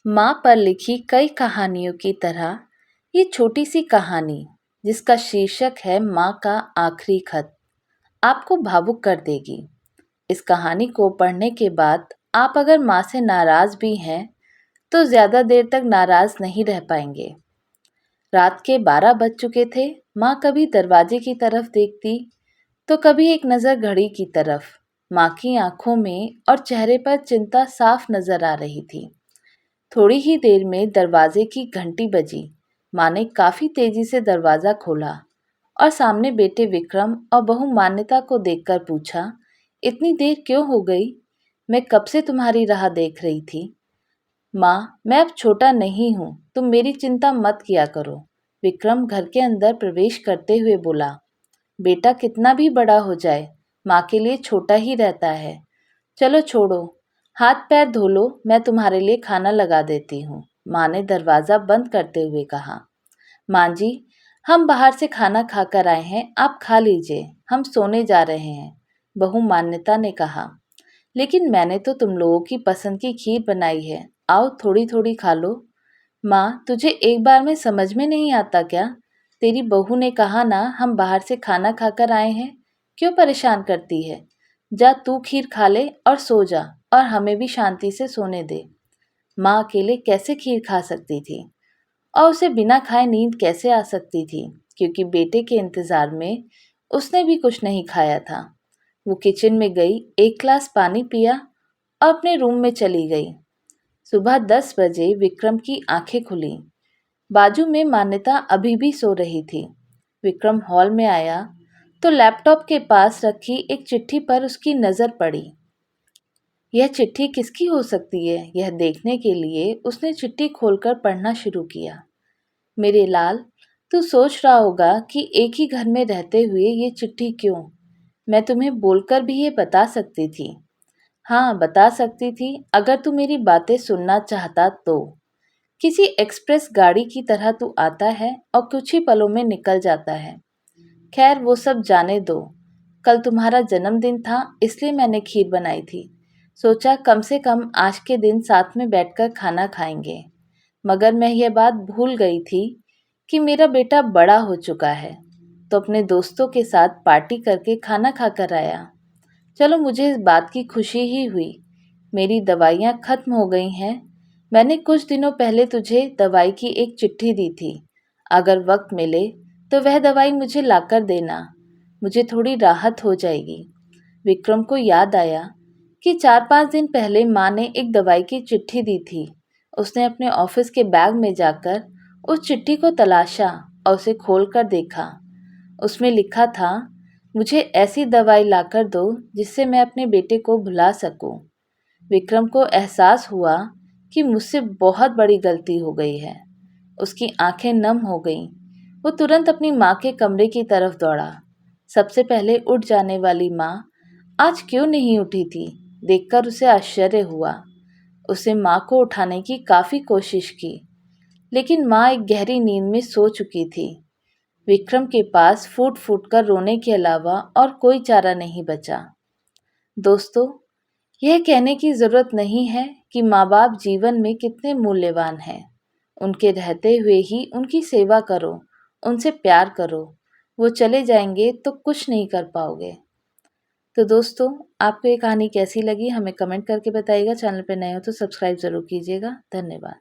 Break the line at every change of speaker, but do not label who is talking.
माँ पर लिखी कई कहानियों की तरह ये छोटी सी कहानी, जिसका शीर्षक है माँ का आखिरी खत, आपको भावुक कर देगी। इस कहानी को पढ़ने के बाद आप अगर माँ से नाराज भी हैं तो ज्यादा देर तक नाराज नहीं रह पाएंगे। रात के 12 बज चुके थे। माँ कभी दरवाजे की तरफ देखती तो कभी एक नजर घड़ी की तरफ। माँ की आंखों में और चेहरे पर चिंता साफ नजर आ रही थी। थोड़ी ही देर में दरवाजे की घंटी बजी। माँ ने काफी तेजी से दरवाजा खोला और सामने बेटे विक्रम और बहू मान्यता को देखकर पूछा, इतनी देर क्यों हो गई? मैं कब से तुम्हारी राह देख रही थी। माँ, मैं अब छोटा नहीं हूँ, तुम मेरी चिंता मत किया करो। विक्रम घर के अंदर प्रवेश करते हुए बोला। बेटा कितना भी बड़ा हो जाए, माँ के लिए छोटा ही रहता है। चलो छोड़ो, हाथ पैर धो लो, मैं तुम्हारे लिए खाना लगा देती हूँ। माँ ने दरवाजा बंद करते हुए कहा। माँ जी, हम बाहर से खाना खाकर आए हैं, आप खा लीजिए, हम सोने जा रहे हैं। बहू मान्यता ने कहा। लेकिन मैंने तो तुम लोगों की पसंद की खीर बनाई है, आओ थोड़ी थोड़ी खा लो। माँ, तुझे एक बार में समझ में नहीं आता क्या? तेरी बहू ने कहा ना, हम बाहर से खाना खाकर आए हैं, क्यों परेशान करती है? जा तू खीर खा ले और सो जा, और हमें भी शांति से सोने दे। माँ अकेले कैसे खीर खा सकती थी और उसे बिना खाए नींद कैसे आ सकती थी, क्योंकि बेटे के इंतजार में उसने भी कुछ नहीं खाया था। वो किचन में गई, एक गिलास पानी पिया और अपने रूम में चली गई। सुबह 10 बजे विक्रम की आंखें खुली। बाजू में मान्यता अभी भी सो रही थी। विक्रम हॉल में आया तो लैपटॉप के पास रखी एक चिट्ठी पर उसकी नज़र पड़ी। यह चिट्ठी किसकी हो सकती है, यह देखने के लिए उसने चिट्ठी खोलकर पढ़ना शुरू किया। मेरे लाल, तू सोच रहा होगा कि एक ही घर में रहते हुए ये चिट्ठी क्यों? मैं तुम्हें बोलकर भी ये बता सकती थी। हाँ, बता सकती थी, अगर तू मेरी बातें सुनना चाहता तो। किसी एक्सप्रेस गाड़ी की तरह तू आता है और कुछ ही पलों में निकल जाता है। खैर वो सब जाने दो। कल तुम्हारा जन्मदिन था, इसलिए मैंने खीर बनाई थी। सोचा कम से कम आज के दिन साथ में बैठकर खाना खाएंगे। मगर मैं यह बात भूल गई थी कि मेरा बेटा बड़ा हो चुका है, तो अपने दोस्तों के साथ पार्टी करके खाना खाकर आया। चलो, मुझे इस बात की खुशी ही हुई। मेरी दवाइयाँ खत्म हो गई हैं। मैंने कुछ दिनों पहले तुझे दवाई की एक चिट्ठी दी थी। अगर वक्त मिले तो वह दवाई मुझे लाकर देना, मुझे थोड़ी राहत हो जाएगी। विक्रम को याद आया कि 4-5 दिन पहले माँ ने एक दवाई की चिट्ठी दी थी। उसने अपने ऑफिस के बैग में जाकर उस चिट्ठी को तलाशा और उसे खोलकर देखा। उसमें लिखा था, मुझे ऐसी दवाई लाकर दो जिससे मैं अपने बेटे को भुला सकूं। विक्रम को एहसास हुआ कि मुझसे बहुत बड़ी गलती हो गई है। उसकी आंखें नम हो गईं। वो तुरंत अपनी माँ के कमरे की तरफ दौड़ा। सबसे पहले उठ जाने वाली माँ आज क्यों नहीं उठी थी, देखकर उसे आश्चर्य हुआ। उसे माँ को उठाने की काफी कोशिश की, लेकिन माँ एक गहरी नींद में सो चुकी थी। विक्रम के पास फूट फूट कर रोने के अलावा और कोई चारा नहीं बचा। दोस्तों, यह कहने की जरूरत नहीं है कि माँ बाप जीवन में कितने मूल्यवान हैं। उनके रहते हुए ही उनकी सेवा करो, उनसे प्यार करो। वो चले जाएंगे तो कुछ नहीं कर पाओगे। तो दोस्तों, आपको ये कहानी कैसी लगी हमें कमेंट करके बताइएगा। चैनल पर नए हो तो सब्सक्राइब जरूर कीजिएगा। धन्यवाद।